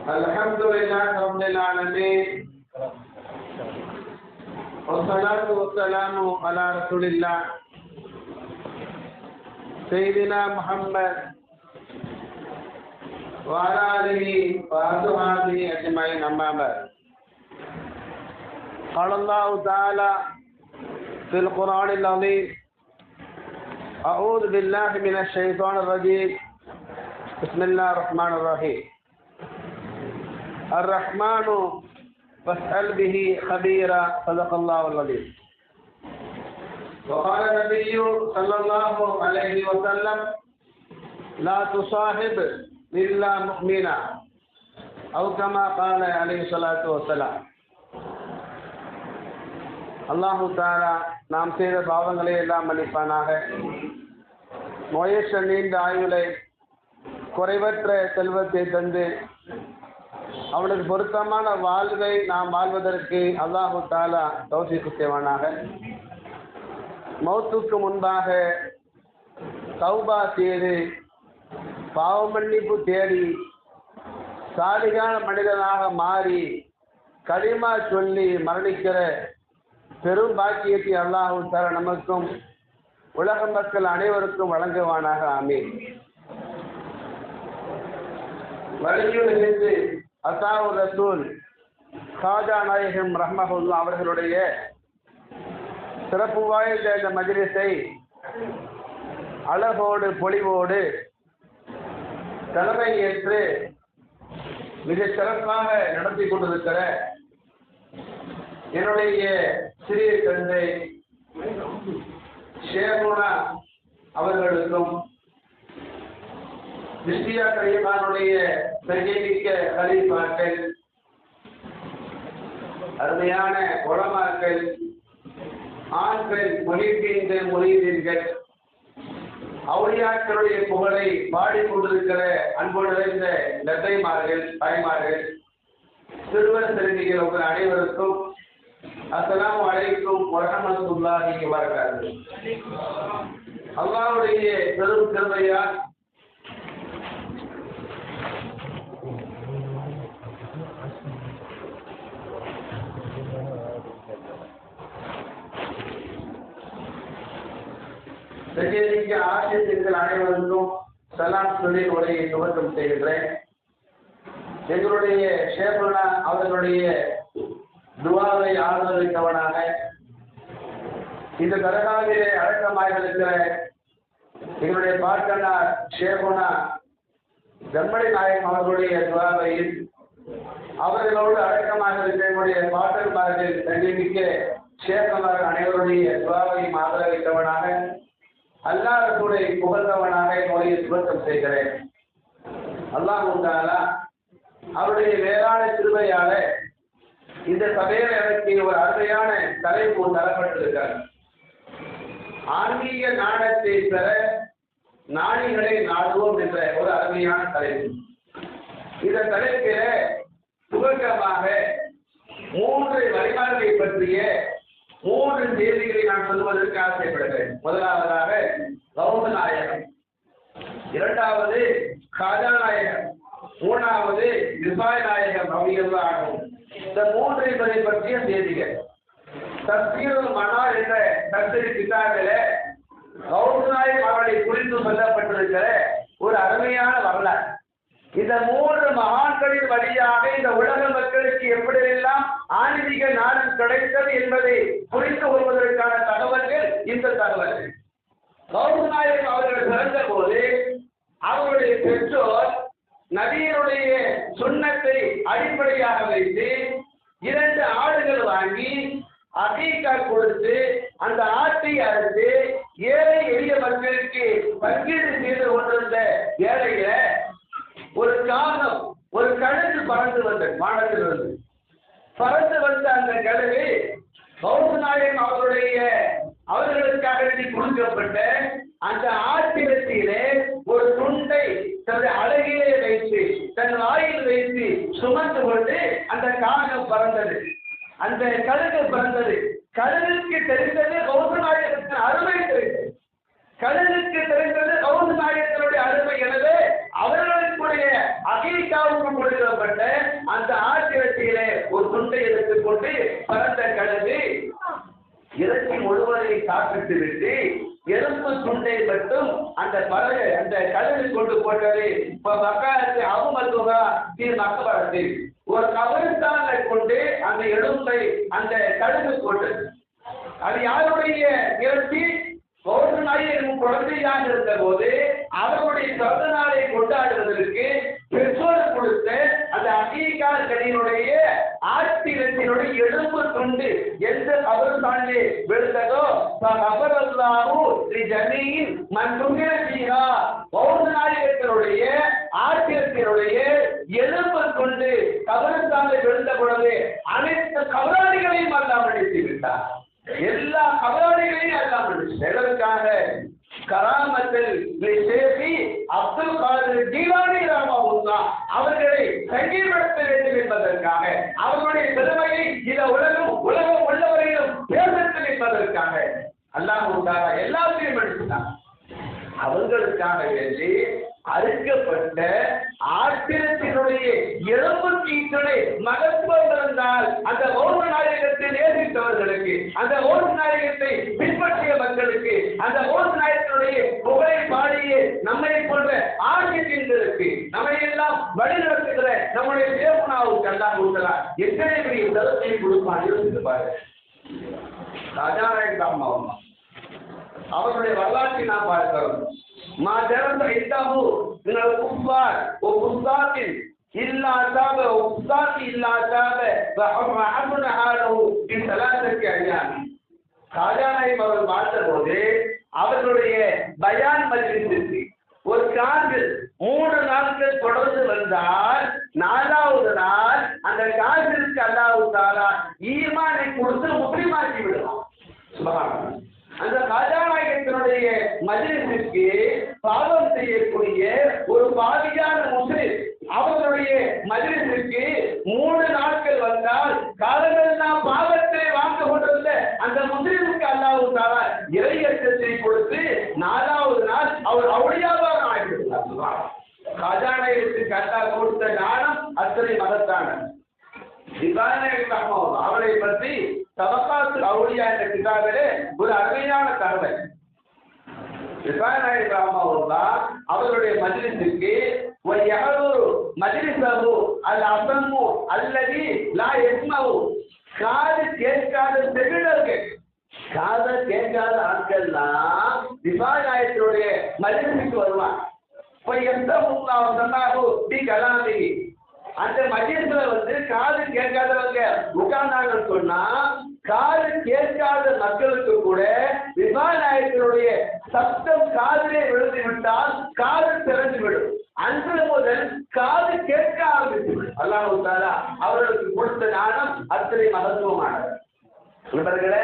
الحمد لله رب العالمين والصلاة والسلام على رسول الله سيدنا محمد وعلى آله وأصحابه أجمعين أما بعد قال الله تعالى في القرآن العظيم أعوذ بالله من الشيطان الرجيم بسم الله الرحمن الرحيم الرحمن فاسأل به خبيرا صدق الله العظيم وقال النبي صلى الله عليه وسلم لا تصاحب إلا مؤمنا أو كما قال عليه الصلاة والسلام அல்லாஹு தஆலா நாம் செய்த பாவங்களை எல்லாம் மன்னிப்பானாக. நோயற்ற நீண்ட ஆயுளை குறைவற்ற செல்வத்தை தந்து அவனுக்கு பொருத்தமான வாழ்வை நாம் வாழ்வதற்கு அல்லாஹு தஆலா தௌஃபீக் செய்வானாக. மௌத்துக்கு முன்பாக தௌபா செய்து பாவ மன்னிப்பு தேடி சாலிகான மனிதனாக மாறி கலிமா சொல்லி மரணிக்கிற பெரும் பாக்கியத்தை அல்லாஹு தஆலா நமக்கும் உலக மக்கள் அனைவருக்கும் வழங்குவானாக. ஆமீன். வலியுறுத்தி அசாவு ரசூல் காஜா நாயகம் ரஹ்மஹுல்லா அவர்களுடைய சிறப்பு வாய்ந்த இந்த மஜ்லிஸை அழகோடு பொலிவோடு தலைமை ஏற்று மிக சிறப்பாக நடத்தி கொண்டிருக்கிற என்னுடைய சிறிய தந்தை ஷேகுனா அவர்களுக்கும் கிறிஸ்டியா கலிமானுடைய பெருமிக்க கலீஃபாக்கள், அருமையான உலமாக்கள், ஆண்கள், முஹிப்பீன்கள், முரீதீன்கள், அவுலியாக்களுடைய புகழை பாடிக்கொண்டிருக்கிற அன்பு நிறைந்த நெத்தைமார்கள், தாய்மார்கள், சிறுவர் சிறுமிகள் உங்கள் அனைவருக்கும் அஸ்ஸலாமு அலைக்கும் வரஹ்மத்துல்லாஹி வபரகாத்துஹு. அல்லாஹ்வுடைய பெரும் கிருபையால் ஆசிரியர்கள் அனைவருக்கும் சலாம் சொல்லி உரையை துவக்கம் செய்கின்றேன். எங்களுடைய ஷேகுனா அவர்களுடைய துவாவை ஆதரவித்தவனாக இந்த தர்காவிலே அடக்கமாக இருக்கிற எங்களுடைய பாட்டனார் ஷேகுனா ஜம்மடி நாயகம் அவர்களுடைய துவாவையில் அவர்களோடு அடக்கமாக இருக்கிற எங்களுடைய பாட்டன்மார்கள் தங்கிமிக்க ஷேகுமார்கள் அனைவருடைய துவாவையும் ஆதரவித்தவனாக அல்லாஹ்வுடைய புகழ்ந்தவனாக என்னுடைய துவக்கம் செய்கிறேன். அல்லாஹ் தஆலா அவருடைய வேளாண் கிருபையால இந்த சபையில் எனக்கு ஒரு அருமையான தலைப்பு தரப்பட்டிருக்கிறது. ஆன்மீக நாணத்தை பெற நாணிகளை நாடுவோம் என்ற ஒரு அருமையான தலைப்பு. இந்த தலைப்பில துவக்கமாக 3 வழிபாடுகளை பற்றிய 3 செய்திகளை நான் சொல்வதற்கு ஆசைப்படுகிறேன். முதலாவதாக கௌத நாயகம், இரண்டாவது காஜா நாயகம், மூணாவது விசாய நாயகம் ரலியல்லாஹு அன்ஹு. இந்த 3 என்பதை பற்றிய செய்திகள் தஃசீருல் மனார் என்ற தஃசீர் கிதாபிலே கௌத நாயகம் அவர்களை குறித்து சொல்லப்பட்டிருக்கிற ஒரு அருமையான வரலாறு. இந்த 3 மகான்களின் வழியாக இந்த உலக மக்களுக்கு எப்படியெல்லாம் ஆன்மீக ஞானம் கிடைத்தது என்பதை புரிந்து கொள்வதற்கான தகவல்கள் இந்த தகவல்கள். கௌத நாயகம் அவர்கள் பிறந்த போது அவருடைய பெற்றோர் நபியினுடைய சுன்னத்தை அடிப்படையாக வைத்து 2 ஆடுகள் வாங்கி அகீகா கொடுத்து அந்த ஆட்டை அறுத்து ஏழை எளிய மக்களுக்கு பங்கீடு செய்து கொண்டிருந்த வேளையில ஒரு காகம், ஒரு கழுகு பறந்து வந்தது. வானத்திலிருந்து பறந்து வந்த அந்த கழுகு கௌத நாயகம் அவர்களுக்காக கொடுக்கப்பட்ட அந்த ஆட்டினத்திலே ஒரு துண்டை தன்னுடைய அழகிலே வைத்து தன் வாயில் வைத்து சுமந்து கொண்டு அந்த காகம் பறந்தது. அந்த கழுகு பறந்தது. கழுகுக்கு தெரிந்தது கௌத நாயகத்தின் அருமை தெரிந்தது. கழுகுக்கு தெரிந்தது கௌத நாயகத்தினுடைய அருமை. எனவே அவர்களுடைய அகீகாவுக்கு கொடுக்கப்பட்ட அந்த ஆட்டிரத்திலே ஒரு துண்டை எடுத்துக்கொண்டு பறந்த கழுகு இறைச்சி முழுவதை சாப்பிட்டு விட்டு எலும்பு துண்டை மட்டும் அந்த பறவை அந்த கழுகு கொண்டு போட்டது. இப்ப மக்காலத்து அவமத்துவா மக்கபரத்தில் ஒரு கபரிஸ்தானை கொண்டு அந்த எலும்பை அந்த கழுகு போட்டது. அது யாருடைய இறைச்சி? ஒரு நாயின் குழந்தையாக இருந்த போது அவருடைய பிறந்த நாளை கொண்டாடுவதற்கு பெற்றோர் கொடுத்த அந்த அகீகா கனியினுடைய ஆட்டிரத்தினுடைய எலும்பு துண்டு எந்த கபரிஸ்தானிலே விழுந்ததோ ஜமீன் மண்ணுகா பௌத்த நாயகத்தினுடைய ஆட்டிரத்தினுடைய எலும்பு துண்டு கபரிஸ்தானில் விழுந்த பொழுது அனைத்து கபராளிகளையும் அல்லாமல் அடித்து விட்டார். எல்லா கபராளிகளையும் அல்லாமல் எதற்காக? கராமத்தில் அப்துல் காதர் ஜீவானி ரஹ்மத்துல்லாஹ் அவர்களை சங்கீதப்படுத்த வேண்டும் என்பதற்காக, அவர்களுடைய பெருமையை இந்த உலகம் உள்ளவரையிலும் பேச வேண்டும் என்பதற்காக அல்லாஹ் தஆலா எல்லாத்தையும் எடுத்தார். அவர்களுக்காக வேண்டி அறுக்கப்பட்ட ஆட்டிரத்தினுடைய எலும்பு கீட்டனை மகத்துவம் இருந்தால் அந்த ஓர் நாயகத்தை நேசித்தவர்களுக்கு, அந்த ஓர் நாயகத்தை பின்பற்றிய மக்களுக்கு, அந்த ஓர் நாயகத்தினுடைய புகழை பாடிய நம்மை போன்ற ஆட்சியர்களுக்கு, நம்மை எல்லாம் வழிநடத்துகிற நம்முடைய தேவனாவுக்கு அல்லாஹ் கொடுக்கிறார். எத்தனை பெரிய தரத்தை கொடுப்பான் யோசித்து பாரு. ராஜாராயன் அம்மா அவருடைய வரலாற்றை நாம் பார்க்கிறோம். மாதரந்த இந்தாஹு மினல் குஃபார் வ குஃபாத்தின் இல்லா தாப வ குஃபாத்தி இல்லா தாப வ ஹர்மஹுன ஹாலஹு பி ஸலாத்தி அய்யாம். காஜானாய் அவர்கள் பார்த்தபோது அவர்களுடைய பயான் மஜ்லிஸிற்கு ஒரு காதில் 3 நாட்கள் தொடர்ந்து வந்தால் 4வது நாள் அந்த காதிற்கு அல்லாஹ் தஆலா ஈமானை கொடுத்து முஸ்லிமாக்கி விடுவான். சுப்ஹானல்லாஹ். அந்த காஜாநாயகத்தினுடைய மஜ்லிஸிற்கு பாவம் செய்யக்கூடிய ஒரு பாவியான முஸ்லிம் அவர்களுடைய மஜ்லிஸிற்கு 3 நாட்கள் வந்தால் காலமெல்லாம் பாவத்தை வாழ்ந்து கொண்டிருந்த அந்த முஸ்லிமுக்கு அல்லாஹ் தஆலா இறையச்சத்தை கொடுத்து 4வது நாள் அவர் அவுலியாவாக ஆகிவிடுகிறார். காஜாநாயகத்துக்கு அல்லாஹ் கொடுத்த ஞானம் அத்தனை மகத்தானது. அவளை பற்றி தபக்காத்து அவுலியா என்ற கிதாபிலே ஒரு அருமையான தகவல். அவர்களுடைய மஜ்லிஸுக்கு மஜ்லிஸஹு அல் அஸம்மு அல்லதி லா யஸ்மஉ காது கேட்காத செவிடர்கள், காது கேட்காத ஆட்கள்லாம் திவானாயத்தினுடைய மஜ்லிஸுக்கு வருவாங்க. இப்ப எந்த முல்லாஹ் சொன்னாஹு பி கலாமி அந்த மஜ்லிஸ்ல காது கேட்காதவங்க உட்கார்ந்தாங்கன்னு சொன்னா காது கேட்காத மக்களுக்கு கூட விமானாயத்தினுடைய சப்தம் காதிலே விழுந்து விட்டால் காது திறந்து விடும். அன்று முதல் காது கேட்க ஆரம்பித்து அல்லாஹ் தஆலா அவர்களுக்கு கொடுத்த ஞானம் அத்தனை மகத்துவமானது. நண்பர்களே,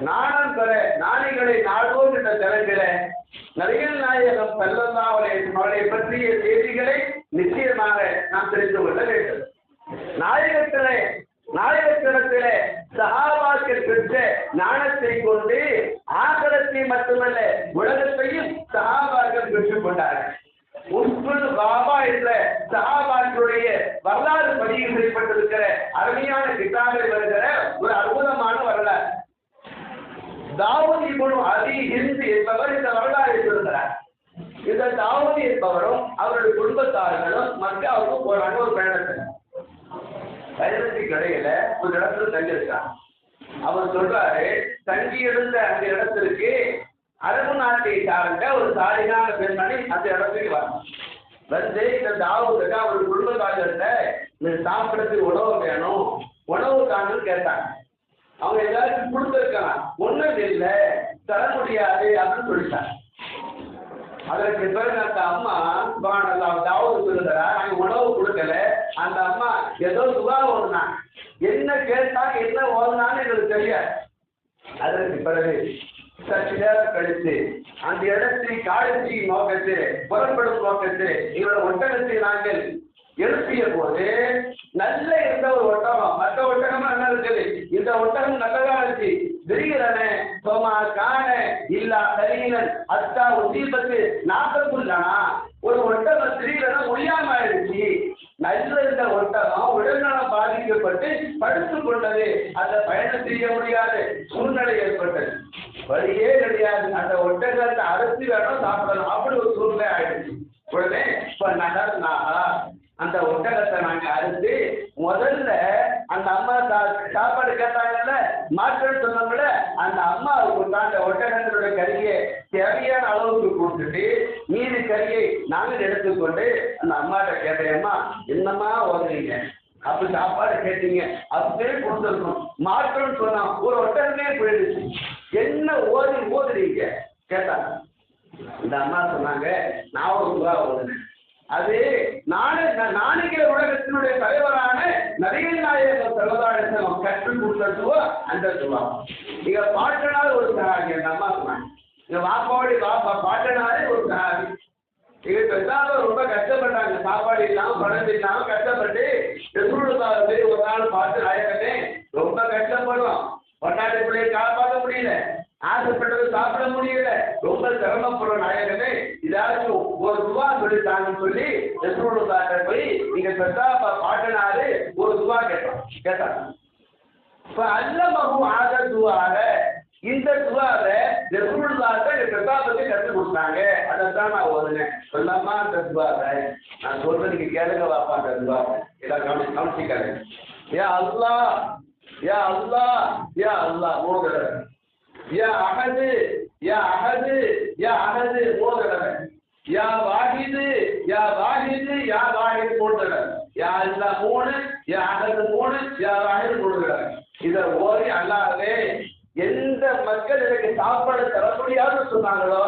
நாணம் பெற நாணிகளை நாடுவோம் என்ற தலைப்பில நபிகள் நாயகம் ஸல்லல்லாஹு அலைஹி வஸல்லம் அவர்களை பற்றிய செய்திகளை நிச்சயமாக நாம் தெரிந்து கொள்ள வேண்டும். நாயகத்திடத்திலே சஹாபாக்கள் பெற்ற ஞானத்தை கொண்டு ஆகரத்தை மட்டுமல்ல உலகத்தையும் சஹாபாக்கள் பெற்றுக் கொண்டார்கள். உஸ்புல் பாபா என்ற சஹாபாக்களுடைய வரலாறு பதிவு செய்யப்பட்டிருக்கிற அருமையான கிதாபில் வருகிற ஒரு அற்புதமான வரலாறு. தாவூத் இப்னு அபி ஹிந்த் என்பவர் இந்த வரலாறை சொல்கிறார். இந்த தாவூத் என்பவரும் அவருடைய குடும்பத்தார்களும் மக்காவுக்கு போறாங்க. ஒரு பயணத்துக்கு இடையில ஒரு இடத்துல தங்கியிருக்காங்க. அவர் சொல்றாரு, தங்கி இருந்த அந்த இடத்திற்கு அரபு நாட்டை சார்ந்த ஒரு சாலிகான பெண்மணி அந்த இடத்துக்கு வந்து இந்த தாவூத்துக்கு அவருடைய குடும்பத்தார்கள்ட்ட சாப்பிடறதுக்கு உணவு வேணும், உணவு தாங்கன்னு கேட்டாங்க. அவங்க எல்லாருக்கும் கொடுத்துருக்கலாம், ஒண்ணும் இல்லை தர முடியாது அப்படின்னு சொல்லிட்டாங்க. அதற்கு பிறகு அந்த அம்மா தாவூது சொல்லுறா, நாங்க உணவு கொடுக்கல. அந்த அம்மா ஏதோ துவா ஓடுனாங்க, என்ன கேட்டாங்க என்ன ஓடுனான்னு எங்களுக்கு தெரியாது. அதற்கு பிறகு சற்று நேரம் கழித்து அந்த இடத்தை காட்சி நோக்கத்தில் புறப்படும் நோக்கத்தில் இவரோட ஒட்டகத்தை நாங்கள் எழுப்பிய போது நல்ல இருந்த ஒரு ஒட்டகம், மற்ற ஒட்டகமா நல்லா இருக்குது, இந்த ஒட்டகம் நல்லதா இருந்துச்சு. திடீரென சோமா காண இல்லா கரீனன் அத்தா உதீபத்து நாற்பதுள்ளனா ஒரு ஒட்டகம் திடீரென முடியாம ஆயிடுச்சு. நல்லது அந்த பயணம் செய்ய முடியாது சூழ்நிலை ஏற்பட்டது. வழியே கிடையாது. அந்த ஒட்டகத்தை அறுத்து வேணும் சாப்பிடணும், அப்படி ஒரு சூழ்நிலை ஆயிடுச்சு. உடனே இப்ப நகர்னா அந்த ஒட்டகத்தை நாங்க அறுத்து முதல்ல அந்த அம்மா சாப்பாடு கேட்டாங்கல்ல, மாற்றல் சொன்னோம்ல, அந்த அம்மாவுக்கு அந்த ஒட்டகத்தினுடைய கறியை தேவையான அளவுக்கு கொடுத்துட்டு மீதி கறியை நாங்கள் எடுத்துக்கொண்டு அந்த அம்மாட்ட கேட்டேன், அம்மா என்னம்மா ஓதுறீங்க, அப்படி சாப்பாடு கேட்டீங்க அப்படியே கொடுத்துருக்கணும். மாற்றம்னு சொன்னா ஒரு ஒட்டகமே போயிடுச்சு, என்ன ஓதுறீங்க கேட்டாங்க. இந்த அம்மா சொன்னாங்க, நான் ஒரு துவா ஓதுனேன், அது நானுங்கிற உலகத்தினுடைய தலைவரான நபிகள் நாயகம் ஸல்லல்லாஹு அலைஹி வஸல்லம் கற்றுக் கொடுத்ததுவோ அந்த துவா. இங்க பாட்டனார் ஒரு சஹாபி, அந்த அம்மா சொன்னாங்க, இங்க வாப்பா பாட்டனாரே ஒரு சஹாபி. இங்க பெருசாலும் ரொம்ப கஷ்டப்பட்டாங்க, சாப்பாடு இல்லாம பணம் இல்லாம கஷ்டப்பட்டு ரசூலுல்லாஹி ஒரு நாள் பார்த்து, நாயகனே ரொம்ப கஷ்டப்படுறோம், பொண்டாட்டி பிள்ளையை காப்பாற்ற முடியல, ஆசைப்பட்டது சாப்பிட முடியல, ரொம்ப சிரமப்படுற நாயகனே இதாச்சும் ஒரு துவா சொல்லிட்டாங்கன்னு சொல்லி ரசூலுல்லாஹி போய் நீங்க பெருசா பாட்டனாரு ஒரு துவா கேட்டாங்க. இப்ப அல்லமஹு ஆத துவாக, இந்த துவாவை ரசூலுல்லாஹி பிரதாபத்தை கற்றுக் கொடுத்தாங்க. அதைத்தான் நான் ஓதுனேன். சொல்லாமா அந்த துவாவை நான் சொல்றது நீங்க கேளுங்க வாப்பா. அந்த துவாவை எல்லாம் கவனிச்சுக்காங்க. யா அல்லாஹ் யா அல்லாஹ் யா அல்லாஹ் மூணு தடவை, யா அஹது யா அஹது யா அஹது மூணு தடவை, யா வாஹிது யா வாஹிது யா வாஹிது மூணு தடவை, யா அல்லாஹ் மூணு, யா அஹது மூணு, யா வாஹிது மூணு தடவை. இதை ஓதி அல்லாஹ்வே எந்த மக்கள் எனக்கு சாப்பாடு தர முடியாதுன்னு சொன்னாங்களோ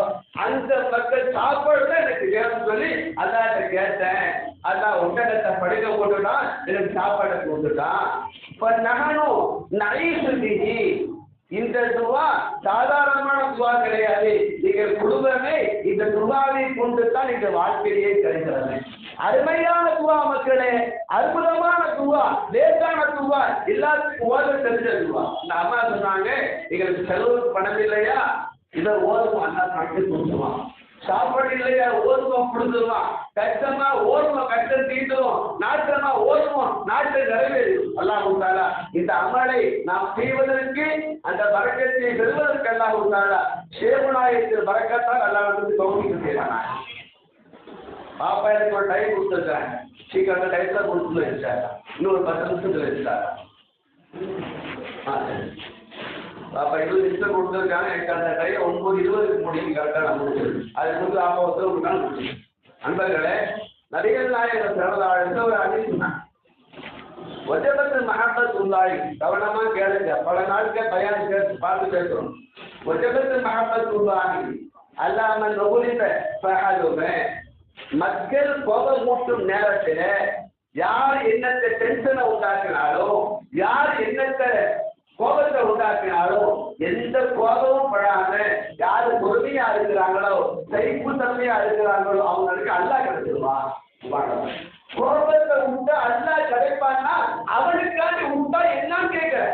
அந்த மக்கள் சாப்பாடு தான் எனக்கு வேணும்னு சொல்லி அல்லாஹ்ட்ட கேட்டேன். அல்லாஹ் ஒட்டகத்தை படுக்க போட்டுட்டான், எனக்கு சாப்பாடு கொடுத்துட்டான். இப்ப நகனும் நைசுதிகி, இந்த துவா சாதாரணமான துவா கிடையாது. நீங்கள் குடும்பமே இந்த துவாவை கொண்டு தான் நீங்க வாழ்க்கையே கிடைக்கிறது. அருமையான துவா மக்களே, அற்புதமான துவா, லேசான துவா, எல்லாத்துக்கும் ஓத தெரிஞ்ச துவா. இந்த அம்மா சொன்னாங்க, எங்களுக்கு செலவுக்கு பணம் இல்லையா, இதை ஓதுவோம், அண்ணா சாப்பிட்டு கொடுத்துருவான். சாப்பாடு இல்லையா, ஓதுவோம் கொடுத்துருவான். கஷ்டமா ஓதுவோம், கஷ்டம் தீட்டுவோம். நாட்டமா ஓதுவோம், நாட்டை நிறைவேறும். அல்லாஹ் தாலா இந்த அமலை நாம் செய்வதற்கு, அந்த பரக்கத்தை பெறுவதற்கு அல்லாஹ் தாலா சேவநாயகத்தில் பரக்கத்தால் அல்லாஹ் வந்து கௌரவிக்க செய்வாங்க. பாப்பா எனக்கு ஒரு டைம் கொடுத்துருக்காங்க, சீக்கிரம் டைம்ல கொடுத்து வச்சாங்க, இன்னொரு 10 நிமிஷத்துல வச்சாங்க. பாப்பா 20 நிமிஷம் கொடுத்துருக்காங்க, எனக்கு அந்த டைம் 9:20 முடியும், கரெக்டாக நான் முடிச்சது. அதுக்கு வந்து அப்பா ஒருத்தர் ஒரு நாள் முடிச்சு. நண்பர்களே, நபிகள் நாயகம் ஸல்லல்லாஹு அலைஹி வஸல்லம் ஒரு ஹதீஸ் சொன்னாங்க, வஜபத்து மஹப்பத் உல்லாஹி, கவனமா கேளுங்க, பல நாட்கள் பயான் கேட்டு பார்த்து பேசுறோம். வஜபத்து மஹப்பத் உல்லாஹி அல்லாம நுகுலித ஃபஹலுமே, மக்கள் கோபம் மூட்டும் நேரத்தில் யார் என்னத்தை டென்ஷனை உண்டாக்கினாலும், யார் என்னத்தை கோபத்தை உண்டாக்கினாலும், எந்த கோபமும் படாம யாரு பொறுமையா இருக்கிறாங்களோ, சைப்பு தன்மையா இருக்கிறாங்களோ அவங்களுக்கு அல்லாஹ் கிடைச்சிருவான். கோபத்தை உண்டா அல்லாஹ் கிடைப்பான்னா அவனுக்காண்டி உண்டா என்னன்னு கேட்கிற.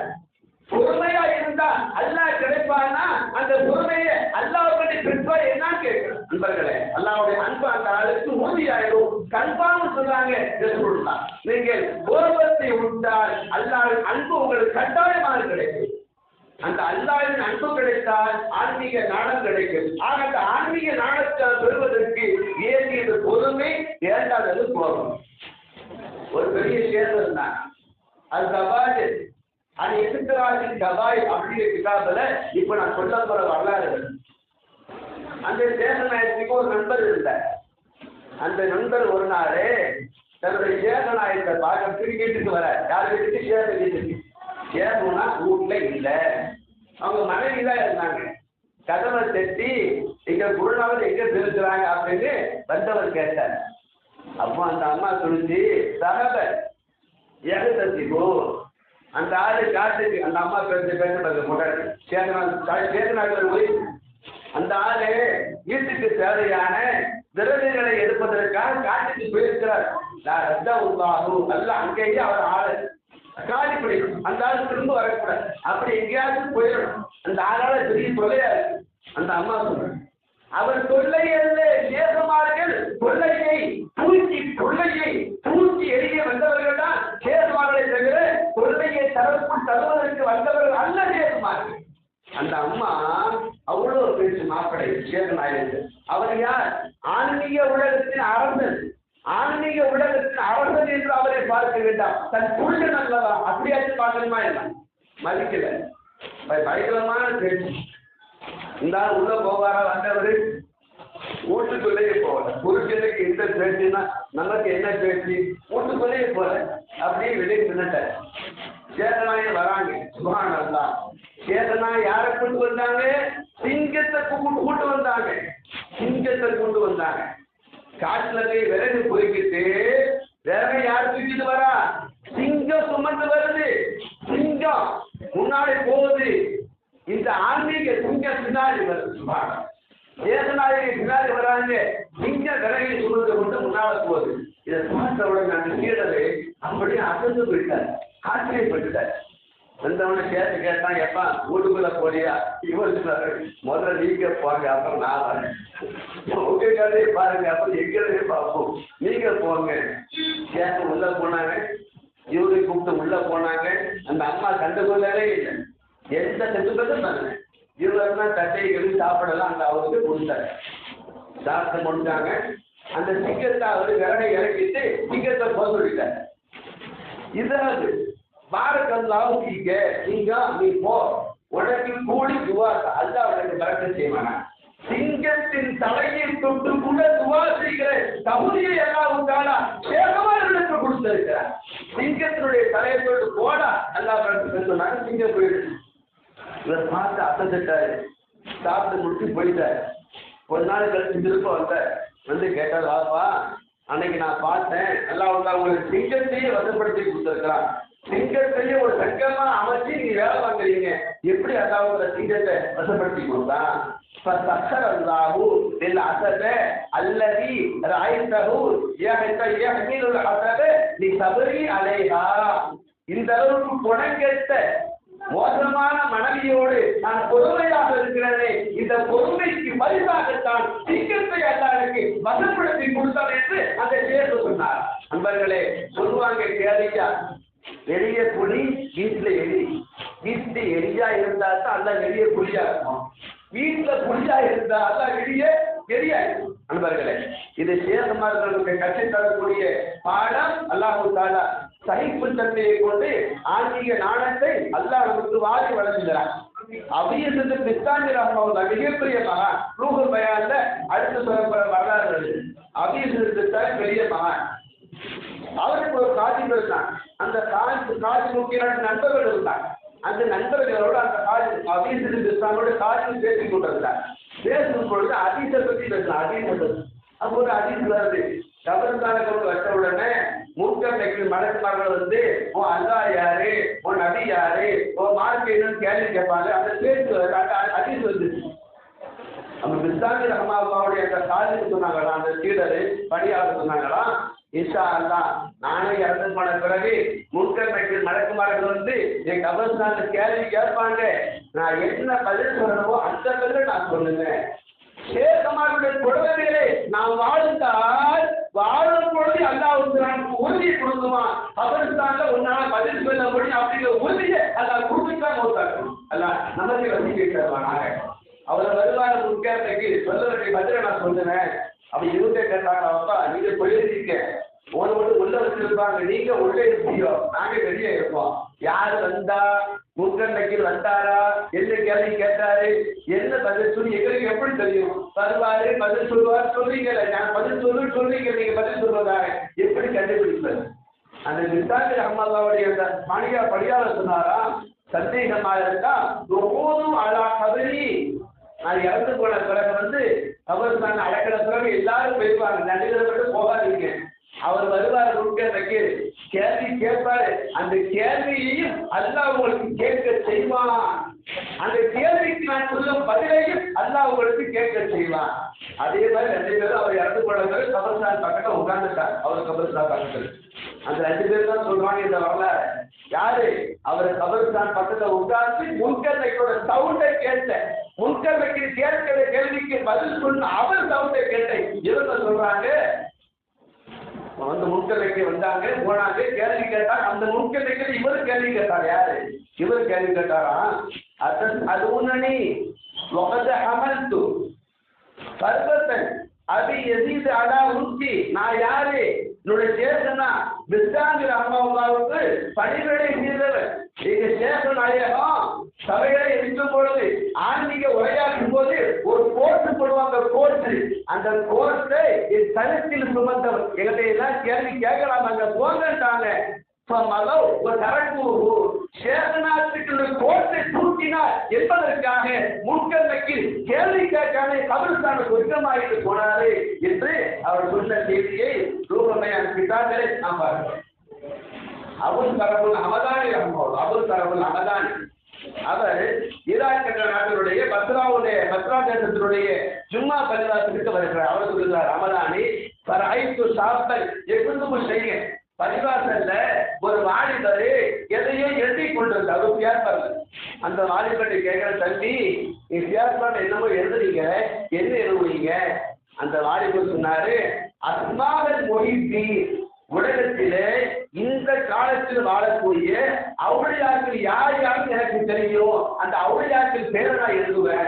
பொறுமையா இருந்தா அல்லாஹ் கிடைப்பான்னா அந்த பொறுமையை அல்லாஹ்வுடைய பெற்றா என்னன்னு கேட்கிற. நண்பர்களே, அல்லாஹ்வுடைய அன்பு அந்த ஆளுக்கு உறுதியாயிடும். கன்ஃபார்ம் சொல்றாங்க ரசூலுல்லாஹ், நீங்கள் கோபத்தை உண்டால் அல்லாஹ்வின் அன்பு உங்களுக்கு கட்டாயமாக கிடைக்கும். அந்த அல்லாஹ்வின் அன்பு கிடைத்தால் ஆன்மீக நாணம் கிடைக்கும். ஆக அந்த ஆன்மீக நாணத்தை பெறுவதற்கு ஏறியது பொறுமை, இரண்டாவது கோபம். ஒரு பெரிய சேர்ந்து இருந்தாங்க, அது கபாஜ் அது எதிர்க்கிறாரின் கபாய் அப்படிங்கிற கிதாபில் இப்ப நான் சொல்ல போற வரலாறு. அந்த சேகநாயகத்துக்கு ஒரு நண்பர் இருந்தார். அந்த நண்பர் ஒரு நாள் தன்னுடைய சேகநாயகத்தை பார்க்க வீட்டுக்கு வர, யார் வீட்டுக்கு? சேக வீட்டுக்கு. சேகனா வீட்டுல இல்லை, அவங்க மனைவி தான் இருந்தாங்க. கதவை தட்டி எங்க குருநாதர் எங்க திருக்கிறாங்க அப்படின்னு வந்தவர் கேட்டார். அப்போ அந்த அம்மா சொல்லிச்சு, சகப ஏகத்திகோ, அந்த ஆளு காட்டுக்கு அந்த அம்மா பேசுறது போட்டாரு. சேகநாயகர் போய் அந்த ஆளு வீட்டுக்கு தேவையான விரதங்களை எடுப்பதற்காக காட்டுக்கு போயிருக்கிறார். நான் ரத்தா உருவாகும் அல்ல, அங்கேயே அவர் ஆளு காலி பிடிக்கும். அந்த ஆளு திரும்ப வரக்கூடாது, அப்படி எங்கேயாவது போயிடணும். அந்த ஆளால பெரிய தொல்லையா இருக்கு. அந்த அம்மா சொல்ற, அவர் தொல்லையல்ல சேகமார்கள், தொல்லையை தூக்கி எரிய வந்தவர்கள் தான் சேகமார்களை தவிர தொல்லையை தரக்கூடிய தருவதற்கு வந்தவர்கள் அல்ல சேகுமார்கள். அந்த அம்மா அவ்வளவு பேச்சு மாப்பிளை சேகநாயகர். அவர் யார்? ஆன்மீக உலகத்தின் அரசன். ஆன்மீக உலகத்தின் அரசன் என்று அவரை பார்க்க வேண்டாம், தன் புருஷன் அல்லவா, அப்படியாச்சும் பார்க்கணுமா என்ன? மதிக்கல. பயங்கரமான பேச்சு. இந்த உள்ள போவாரா வந்தவர்? வீட்டுக்குள்ளேயே போகல. புருஷனுக்கு இந்த பேச்சுன்னா நமக்கு என்ன பேச்சு? வீட்டுக்குள்ளேயே போல, அப்படியே வெளியே நின்னுட்டார். சேதனாய வராங்க. சுபானல்லா. சேதனா யாரை கொண்டு வந்தாங்க? சிங்கத்தை கூட்டு வந்தாங்க. சிங்கத்தை கொண்டு வந்தாங்க. காட்டுல போய் விறகு பொறுக்கிட்டு விறகு யார் தூக்கிட்டு வரா? சிங்கம் சுமந்து வருது. சிங்கம் முன்னாடி போகுது. இந்த ஆன்மீக சிங்கம் பின்னாடி வருது. சுபானம். சேதனாயகி பின்னாடி வராங்க. சிங்கம் விறகை சுமந்து கொண்டு முன்னால போகுது. இதை பார்த்தவுடன் அந்த சீடரை அப்படியே அசந்து போயிட்டார், ஆச்சரியப்பட்டுட்டார். வந்தவன கேட்டான், எப்பா வீட்டுக்குள்ள போறியா? இவர் முதல்ல நீங்க போங்க, அப்புறம் நான் வரேன். உங்க கதையை பாருங்க, அப்புறம் எங்கிறதே பார்ப்போம், நீங்க போங்க. கேட்டு உள்ள போனாங்க. இவரை கூப்பிட்டு உள்ள போனாங்க. அந்த அம்மா கண்டுகொள்ளவே இல்லை. எந்த செத்துப்பதும் தானே இவரெல்லாம் தட்டைகள் சாப்பிடலாம் அந்த அவருக்கு கொடுத்தாரு. சாப்பிட்டு முடிஞ்சாங்க. அந்த சிங்கத்தை அவரு விறகை இறக்கிட்டு சிங்கத்தை போக சொல்லிட்டார். இதாவது பாரக்கல்லாவும் நீங்க நீ போ, உனக்கு கூடி துவா அல்லா உனக்கு பறக்க செய்வானா? சிங்கத்தின் தலையை தொட்டு கூட துவா செய்கிற தகுதியை எல்லாம் உண்டாளா சேகமானவர்களுக்கு கொடுத்திருக்கிறார். சிங்கத்தினுடைய தலையை தொட்டு போடா அல்லா பறக்க சொன்னாங்க. சிங்கம் போயிடுச்சு. இவர் பார்த்து அசந்துட்டாரு. சாப்பிட்டு முடிச்சு போயிட்டார். ஒரு நாள் கழிச்சு திரும்ப வந்தார். வந்து கேட்டார், வாப்பா அன்னைக்கு நான் பார்த்தேன், எல்லாம் உங்களுக்கு சிங்கத்தையே வசப்படுத்தி கொடுத்துருக்கிறான். சிங்கத்தையே ஒரு சங்கமா அமைச்சு நீ வேலை வாங்குறீங்க, எப்படி அதாவது சிங்கத்தை வசப்படுத்தி கொடுத்தான்? அல்லது நீ சபரி அலைஹா. இந்த அளவுக்கு குணங்கெட்ட மோசமான மனைவியோடு நான் பொறுமையாக இருக்கிறேனே, இந்த பொறுமைக்கு பரிசாகத்தான் சிங்கத்தை அல்லாருக்கு வசப்படுத்தி கொடுத்தார் என்று அந்த சேர்த்து சொன்னார். நண்பர்களே, சொல்லுவாங்க கேளியா, பெரிய புலி வீட்டுல எலி. வீட்டுல எலியா இருந்தா தான் அல்ல வெளிய புலியா இருக்கும். வீட்டுல புலியா இருந்தா அல்ல வெளிய எலியா இருக்கும். நண்பர்களே, இது சேதமார்களுக்கு கற்றுத்தரக்கூடிய பாடம். அல்லாஹு தஆலா சகிப்புத்தன்மையை கொண்டு ஆன்மீக நாணத்தை அல்லாஹ் நமக்கு வாரி வழங்குகிறார். அபியசத்து பிஸ்தானி ரஹ்மத்துல்லாஹ் மிகப்பெரிய மகான். ரூஹுல் பயான்ல அடுத்து சொல்லப்படுற வரலாறு. அபியசத்து பெரிய மகான். அவருக்கு ஒரு காட்சி இருந்தான். அந்த காட்சி முக்கிய நண்பர்கள் இருந்தாங்க. அந்த நண்பர்களோடு அந்த காட்சி அபியசத்து காட்சி பேசிக் கொண்டிருந்தார். பேசும் பொழுது அதீசை பற்றி பேசலாம். அதீசம் அப்போ ஒரு அதீஸ் வருது. கபரஸ்தான கொண்டு வச்ச உடனே மூக்க மலக்குமார்கள் வந்து ஓ அல்லா யாரு, ஓ நபி யாரு, ஓ மார்க் என்னன்னு கேள்வி கேட்பாங்க. அந்த பேச்சு அதீஸ் வந்துச்சு. அவங்க பிஸ்தானி ரஹ்மத்துல்லாஹுடைய அந்த காலேஜ் சொன்னாங்களா, அந்த சீடரு பணியாளர் சொன்னாங்களா, இன்ஷா அல்லாஹ் நானே இறந்து போன பிறகு முன்கர் மைக்கில் மலக்குமார்கள் வந்து என் கபரஸ்தான கேள்வி கேட்பாங்க. நான் என்ன பதில் சொல்லணுமோ அந்த பதில் நான் சொல்லுவேன். சேகமாருடைய கொடுமையிலே நாம் வாழ்ந்தால் வாழும் பொழுது அல்லாஹ் நமக்கு உறுதியை கொடுக்குவான். கபரஸ்தான்ல உன்னால பதில் சொல்ல முடியும் அப்படிங்கிற உறுதியை அல்லாஹ் கொடுத்துதான் போட்டாக்கணும். அல்லாஹ் நமக்கு வசதி தருவானாக. அவரை வருவார முன்கேரத்துக்கு சொல்ல வேண்டிய பதிலை நான் சொல்லுவேன். அப்படி இவங்க கேட்டாங்க, அப்பா நீங்க போயிருக்கீங்க, ஒரு மட்டும் உள்ள வச்சிருப்பாங்க, நீங்க உள்ளே இருப்பீங்க, நாங்க வெளியே இருப்போம். யாரு வந்தா, முன்கர் நக்கீர் வந்தாரா, என்ன கேள்வி கேட்டாரு, என்ன பதில் சொல்லி எங்களுக்கு எப்படி தெரியும்? வருவாரு பதில் சொல்லுவார் சொல்றீங்கல்ல, நான் பதில் சொல்றீங்க, நீங்க பதில் சொல்றதாக எப்படி கண்டுபிடிப்பது? அந்த பிஸ்தானி ரஹ்மத்துல்லாஹுடைய அந்த பணியாளர் சொன்னாரா, சந்தேகமா இருந்தா ஒவ்வொன்றும் அலா கபரி, நான் இறந்து போன பிறகு வந்து கபரஸ்தான அடக்கிற பிறகு எல்லாரும் போயிருவாங்க, நடுவில் மட்டும் போகாதீங்க. அவர் வருவார் முன்கர் நக்கீர், கேள்வி கேட்பாரு. அந்த கேள்வியையும் அல்லாஹ் உங்களுக்கு கேட்க செய்வான். அந்த கேள்விக்கு நான் சொல்லும் பதிலையும் அல்லாஹ் உங்களுக்கு கேட்க செய்வான். அதே மாதிரி 2 பேரும் அவர் இறந்து போன பிறகு கபரஸ்தான் பக்கத்துல உட்கார்ந்துட்டார். அவர் கபரஸ்தான் பக்கத்துல அந்த 2 பேர் தான் சொல்றாங்க இந்த வரலாறு. யாரு? அவர் கபரஸ்தான் பக்கத்துல உட்கார்ந்து முன்கர் நக்கீரோட சவுண்டை கேட்ட, முன்கர் நக்கீர் கேட்கிற கேள்விக்கு பதில் சொன்ன அவர் சவுண்டை கேட்ட. இவங்க சொல்றாங்க, அந்த முன்கலைக்கு வந்தாங்க, போனாங்க, கேள்வி கேட்டாங்க. அந்த முன்கலைக்கு இவர் கேள்வி கேட்டார். யாரு இவர் கேள்வி கேட்டாரா? அது உன்னனி அமல்து பர்வத்தன் அது எதிர்த்து அடா உச்சி. நான் யாரு? என்னுடைய சேஷனா விஸ்தாங்கிற அம்மாவுக்கு பணிகளை செய்தவர். எங்க சேஷ நாயகம் சபைகளை இருக்கும் பொழுது ஆன்மீக உரையாற்றும் போது ஒரு கோர்ட்டு போடுவாங்க. கோர்ட்டு, அந்த கோர்ட்டை என் கழுத்தில் சுமந்தவர். எங்களை எல்லாம் கேள்வி கேட்கலாம், அங்க போங்கட்டாங்க. சேதனாத்துக்கு கோர்ட்டை தூக்கினார் என்பதற்காக முன்கல்லைக்கு கேள்வி கேட்காம கபிரஸ்தான சொர்க்கமாயிட்டு போனாரு என்று அவர் சொன்ன செய்தியை ரூபமை அனுப்பிட்டார்களே நாம் பார்க்கிறோம். அபுல் தரபுல் அமதானி அபுல் தரபுல் அமதானி அவர் ஈராக் என்ற நாட்டினுடைய பத்ரா தேசத்தினுடைய ஜும்மா பரிவாசத்துக்கு வருகிறார். அவர் சொல்கிறார், அமதானி பர் ஐந்து சாப்பல் எப்பொழுதும் செய்ய பரிவாசல்ல ஒரு வாலிபர் எதையோ எழுதி கொண்டிருந்தார். ஒரு பேப்பர்ல அந்த வாலிபரை கேட்கிற, தம்பி நீ பேப்பர்ல என்னமோ எழுதுறீங்க, என்ன எழுதுறீங்க? அந்த வாலிபர் சொன்னாரு, அஸ்மாவல் மொழிபி உலகத்திலே இந்த காலத்தில் வாழக்கூடிய அவுளியாக்கள் யார் யாரும் எனக்கு தெரியும், அந்த அவுளியாக்கள் பேரை நான் எழுதுவேன்,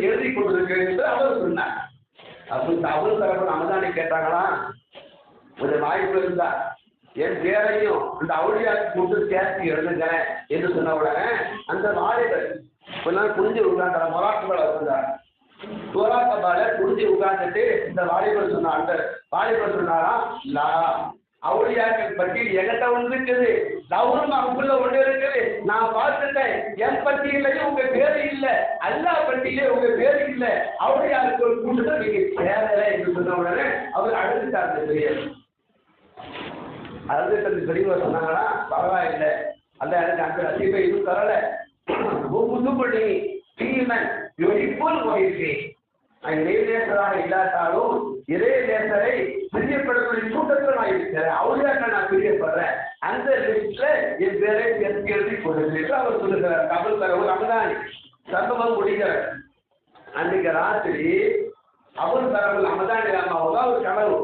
எழுதி கொண்டிருக்கேன் என்று அவர் சொன்னார். அபுல் தரப்பு அமதானி கேட்டாங்களா, ஒரு வாய்ப்பு இருந்தா என் பேரையும் அந்த அவுளியாக்கு கொண்டு சேர்த்து எழுதுங்க என்று சொன்ன உடனே அந்த வாலிபர் கொஞ்ச நாள் புரிஞ்சு உட்கார்ந்தார. மொராக்கபால இருந்தார். மொராக்கபால புரிஞ்சு உட்கார்ந்துட்டு இந்த வாலிபர் சொன்னார். அந்த வாலிபர் சொன்னாரா, லா அவுளியாக்கள் பற்றி என்கிட்ட ஒன்று இருக்குது, லவ்ரும் அவக்குள்ள ஒன்று இருக்குது, நான் பார்த்துட்டேன். என் பட்டியலையும் உங்க பேரு இல்லை, அல்லா பட்டியலே உங்க பேரு இல்லை, அவுளியாக்கள் கூட்டுதான் நீங்க சேரல என்று சொன்ன உடனே அவர் அழுதுட்டார். தெரியாது அறுபத்தஞ்சு தெளிவாக சொன்னாங்கன்னா பரவாயில்லை, அல்ல எனக்கு அந்த ரசிப்பை இதுவும் தரல. புதுப்படி தீமன் யோசிப்போல் போயிருக்கு. நான் இறை நேசராக இல்லாட்டாலும் இறை நேசரை பிரியப்படக்கூடிய கூட்டத்தில் நான் இருக்கிறேன். அவளுக்காக நான் பிரியப்படுறேன். அந்த லிஸ்ட்ல என் பேரை எழுதி கொடுத்து அவர் சொல்லுகிறார். கபல் தரவு அமதானி சம்பவம் முடிகிறார். அன்னைக்கு ராத்திரி அபுல் தரவு அமதானி அம்மாவுக்கு ஒரு கனவு.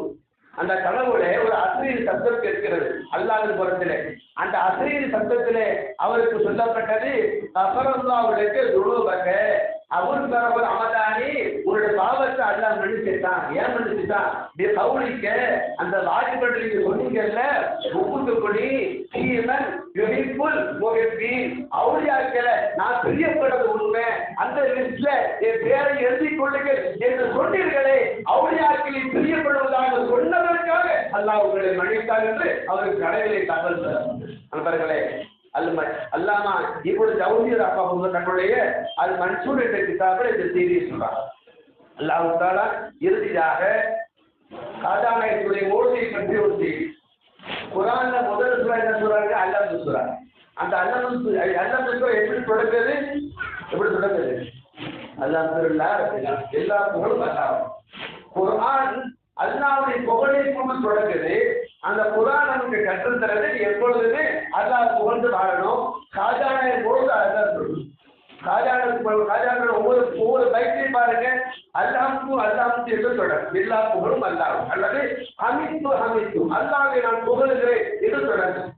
அந்த கனவுல ஒரு அஸ்ரீர் சப்தம் கேட்கிறது அல்லாஹ்வின் புறத்திலே. அந்த அஸ்ரீர் சப்தத்திலே அவருக்கு சொல்லப்பட்டது, அபரல்லாவுக்கு துருவக அபுல் தரவு அமதானி உங்களுடைய பாவத்தை அல்லாஹ் மன்னிச்சுட்டான். ஏன் மன்னிச்சுட்டான்? நீ கவுளிக்க அந்த வாஜிபட்டு நீங்க சொன்னீங்கல்ல, ஒப்புத்துப்படி தீமன் யுஹிப்புல் முஹிப்பீன் அவுலியாக்கள நான் பிரியப்படுறது உண்மை, அந்த லிஸ்ட்ல என் பேரை எழுதி கொள்ளுங்கள் என்று சொன்னீர்களே, அவுலியாக்களை பிரியப்படுவதாக சொன்னதற்காக அல்லாஹ் உங்களை மன்னித்தார் என்று அவருக்கு கடையிலே தகவல் நண்பர்களே. அல்லாமா இப்பொழுது ஜவுதி ரஹ்மத்துல்லாஹி தன்னுடைய அல் மன்சூர் என்ற கிதாபில் இந்த செய்தியை சொல்றார். அல்லாஹ் தஆலா இறுதியாக காதானாயத்துடைய ஓட்டையை பற்றி ஒரு செய்தி. குர்ஆன்ல முதல் சூரா என்ன சொல்றாங்க? அல்-லம்ஸ் சூரா. அந்த அல்-லம்ஸ் சூரா எப்படி தொடங்குது? அல்ஹம்துலில்லாஹ் எல்லா புகழும் அல்லாஹ். குர்ஆன் அல்லாஹ்வுடைய புகழை கொண்டு தொடங்குது. அந்த குர்ஆன் நமக்கு கற்றுத்தரது எப்பொழுதுமே அல்லாஹ் புகழ்ந்து வாழணும். காஜானாய் பொழுது அல்லாஹ் சொல்லணும். காஜான ஒவ்வொரு பைக்கையும் பாருங்க, அல்லாஹ் என்று தொடரும். எல்லா புகழும் அல்லாஹ் அல்லது ஹமீது அல்லாஹ்வை நான் புகழுகிறேன் என்று தொடரும்.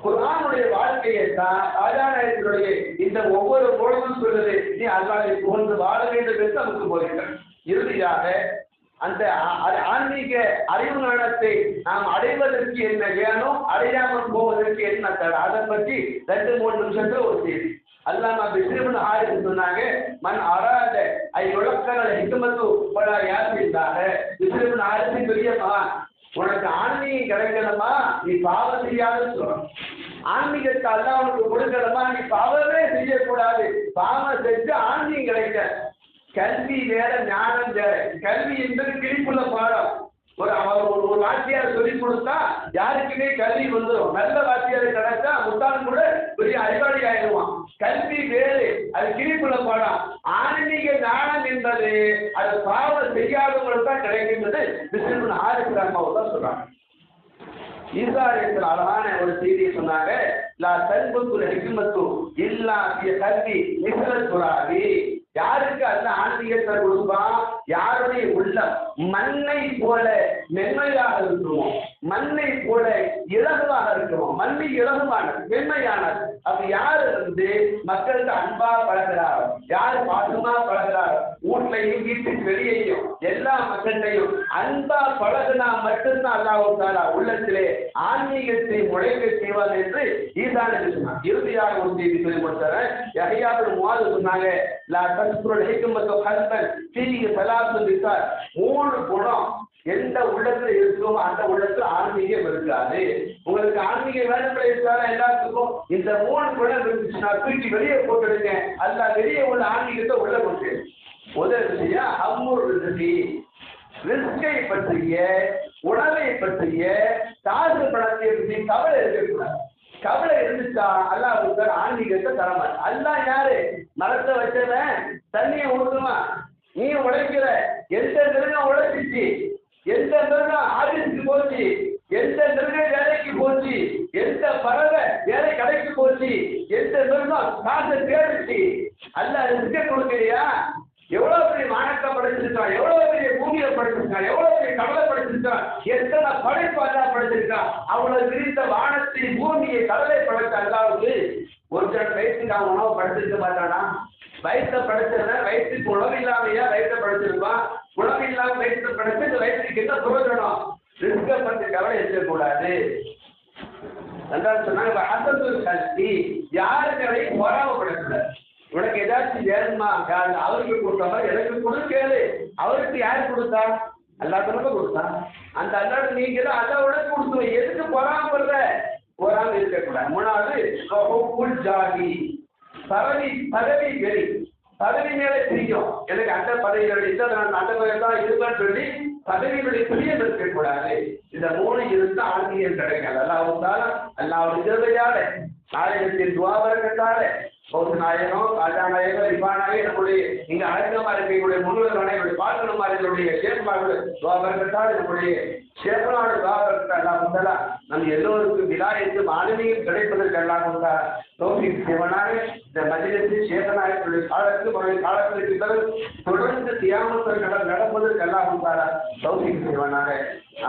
குர்ஆனுடைய வாழ்க்கையை தான் காஜானாயத்தினுடைய இந்த ஒவ்வொரு பொழுதும் சொல்லுது, நீ அல்லாஹ்வை புகழ்ந்து வாழ வேண்டும் என்று நமக்கு போகிறார். இறுதியாக அந்த ஆன்மீக அறிவு ஞானத்தை நாம் அடைவதற்கு என்ன வேணும், அடையாமல் போவதற்கு என்ன தடை, அதை பற்றி 2-3 நிமிஷத்துல ஒரு செய்தி. அல்லாமா பிஸ்ர் இப்னு ஹாரிஸ் சொன்னாங்க, மன் அராத ஐ யுலக்கல் ஹிக்மத்து வலா யாசில்லாஹ. பிஸ்ர் இப்னு ஹாரிஸ் பெரிய மகான். உனக்கு ஆன்மீகம் கிடைக்கணுமா, நீ பாவம் செய்யாதுன்னு சொல்லணும். ஆன்மீகத்தை அல்லாஹ் உனக்கு கொடுக்கணுமா, நீ பாவமே செய்யக்கூடாது. பாவம் செஞ்சு ஆன்மீகம் கிடைக்க. கல்வி வேற, ஞானம் வேற. கல்வி என்பது கிழிப்புள்ள பாடம். ஒரு வாத்தியார் சொல்லிக் கொடுத்தா யாருக்குமே கல்வி வந்துடும். நல்ல வாத்தியாரை கிடைச்சா முட்டாள் கூட பெரிய அறிவாளி ஆயிடுவான். கல்வி வேறு, அது கிழிப்புள்ள பாடம். ஆன்மீக ஞானம் என்பது அது பாவம் செய்யாதவங்களுக்கு தான் கிடைக்கின்றது. பிஸ்ர் ஹாரிஸ் ரஹ்மத்துல்லாஹி தான் சொல்றாங்க. ஈசா அலைஹிஸ்ஸலாம் அழகான ஒரு செய்தியை சொன்னாங்க, லா தன்புல் ஹிக்மத்து இல்லா ஃபி கல்வி மிஸ்ல துராபி. யாருக்கு அல்ல ஆன்மீகத்தை கொடுப்பான், யாருடைய உள்ளம் மண்ணை போல மென்மையாக இருக்குமோ, மண்ணை போல இலகுவாக இருக்குமோ, மண்ணை இலகுவானது மென்மையானது. அப்ப யாரு மக்களுக்கு அன்பா பழகிறார், யாரு பாசமா பழகிறார், வீட்லையும் வீட்டுக்கு வெளியையும் எல்லா மக்கள்கிட்டையும் அன்பா பழகினா மட்டும்தான் அல்லாஹ் தஆலா உள்ளத்திலே ஆன்மீகத்தை முளைக்க செய்வார் என்று ஈசா நபி சொன்னார். இறுதியாக ஒரு செய்தி சொல்லி கொடுத்தாரு. யஹ்யா இப்னு முஆத் சொன்னாங்க, லா தஸ்குருல் ஹிக்மத்து கல்பன் ஃபீஹி ஸலாத்து லிசான். 3 குணம் எந்த உள்ளத்துல இருக்குமோ அந்த உள்ளத்துல ஆன்மீகம் இருக்காது. உங்களுக்கு ஆன்மீகம் வேணும்னு எல்லாத்துக்கும் இந்த 3 குணம் இருந்துச்சுன்னா தூக்கி வெளியே போட்டுடுங்க. அல்ல வெளியே உள்ள ஆன்மீகத்தை உள்ள கொண்டு முதல் விஷயம் அம்முர் ரிஸ்கை பற்றிய, உணவை பற்றிய, காசு பணத்தை பற்றி கவலை இருக்கக்கூடாது. கவலை இருந்துச்சா அல்லாஹ் ஆன்மீகத்தை தரமாட்டேன். அல்லாஹ் யாரு? மரத்தை வச்சவன் தண்ணியை ஊற்றுமா, நீ உழைக்கிற, எந்த மிருகம் உழைச்சிச்சு, எந்த மிருகம் ஆபீஸ்க்கு போச்சு, எந்த மிருகம் வேலைக்கு போச்சு, எந்த பறவை வேலை கடைக்கு போச்சு, எந்த மிருகம் காசை தேடிச்சு, அல்லாஹ் ரிஸ்கை கொடுக்கலையா? எவ்வளவு பெரிய வானத்தை படைச்சிருக்கான், எவ்வளவு பெரிய பூமியை படைச்சிருக்கான், எவ்வளவு பெரிய கடலை படைச்சிருக்கான், எத்தனை படைப்பு அல்லாஹ் படைச்சிருக்கான். அவ்வளவு விரிந்த வானத்தை, பூமியை, கடலை படைத்த அல்லாஹ்வுக்கு ஒரு சில வயிற்றுக்கு அவன் உணவு படைச்சிருக்க மாட்டானா? வயிற்றை படைச்சிருந்தேன், வயிற்றுக்கு உணவு இல்லாமையா வயிற்றை படைச்சிருப்பான்? உணவு இல்லாம வயிற்றை படைச்சு இந்த வயிற்றுக்கு என்ன பிரயோஜனம்? ரிஸ்கை பற்றி கவலை இருக்கக்கூடாது. சொன்னாங்க அசத்துல் கல்வி, யாருக்களை பொறாமப்படக்கூடாது. உனக்கு ஏதாச்சும் வேணுமா, அவருக்கு கொடுத்தா எனக்கு கொடுக்கல, அவருக்கு யார் கொடுத்தா? அல்லாஹ் கொடுத்தா. அந்த அல்லாஹ் நீங்க அல்லாஹ்வோட கொடுத்து எதுக்கு பொறாமப்படுற? பொறாம இருக்கக்கூடாது. 3வது ஜாதி, பதவி வெறி, பதவி மேலே பிரியும். எனக்கு அந்த பதவிகள் அந்த பதவி தான் இருக்குன்னு சொல்லி பதவிகளுடைய பிரியம் இருக்கக்கூடாது. இந்த 3 இருந்தா ஆன்மீகம் கிடைக்காது. அல்லாஹ் திருவையால நாயகத்தின் துவாபரங்கத்தால நாயகம், ராஜாநாயகம், ரிபாநாயகம், நம்முடைய இங்க அடக்கமா இருக்கக்கூடிய முன்னோர்கள் அனைவருடைய பாட்டனமா இருக்கக்கூடிய சேகமார்கள் துவாபரங்கத்தால், நம்முடைய சேகநாடு துவாபரங்கத்தால் அல்லாஹ் நம்ம எல்லோருக்கும் விலாயத்தும் ஆன்மீகம் கிடைப்பதற்கு அல்லாஹ் தௌஃபீக் செய்வானாக. இந்த மஜ்லிஸில் சேகநாயகனுடைய காலத்திற்கு பிறகு தொடர்ந்து தியாமத்தில் நடப்பதற்கு அல்லாஹ் தௌஃபீக் செய்வானாக.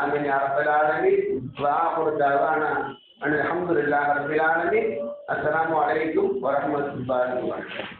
ஆமீன் யா ரப்பல் ஆலமீன். வஆஹிரு தஅவானா அல்ஹம்துலில்லாஹி ரப்பில் ஆலமீன். அஸ்ஸலாமு அலைக்கும் வரஹ்மத்துல்லாஹி வபரகாத்துஹு.